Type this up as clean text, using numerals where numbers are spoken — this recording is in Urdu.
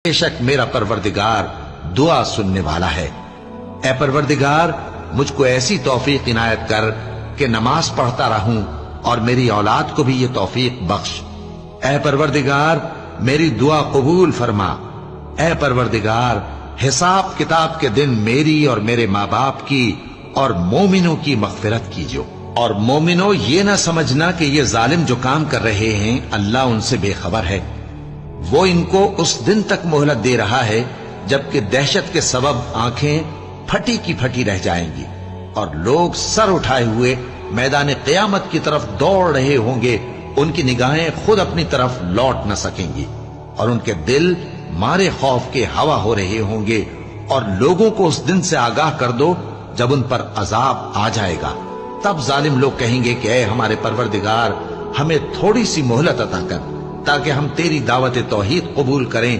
بے شک میرا پروردگار دعا سننے والا ہے۔ اے پروردگار مجھ کو ایسی توفیق عنایت کر کہ نماز پڑھتا رہوں اور میری اولاد کو بھی یہ توفیق بخش۔ اے پروردگار میری دعا قبول فرما۔ اے پروردگار حساب کتاب کے دن میری اور میرے ماں باپ کی اور مومنوں کی مغفرت کیجو۔ اور مومنوں یہ نہ سمجھنا کہ یہ ظالم جو کام کر رہے ہیں اللہ ان سے بے خبر ہے، وہ ان کو اس دن تک مہلت دے رہا ہے جبکہ دہشت کے سبب آنکھیں پھٹی کی پھٹی رہ جائیں گی اور لوگ سر اٹھائے ہوئے میدان قیامت کی طرف دوڑ رہے ہوں گے، ان کی نگاہیں خود اپنی طرف لوٹ نہ سکیں گی اور ان کے دل مارے خوف کے ہوا ہو رہے ہوں گے۔ اور لوگوں کو اس دن سے آگاہ کر دو جب ان پر عذاب آ جائے گا، تب ظالم لوگ کہیں گے کہ اے ہمارے پروردگار ہمیں تھوڑی سی مہلت عطا کر تاکہ ہم تیری دعوت توحید قبول کریں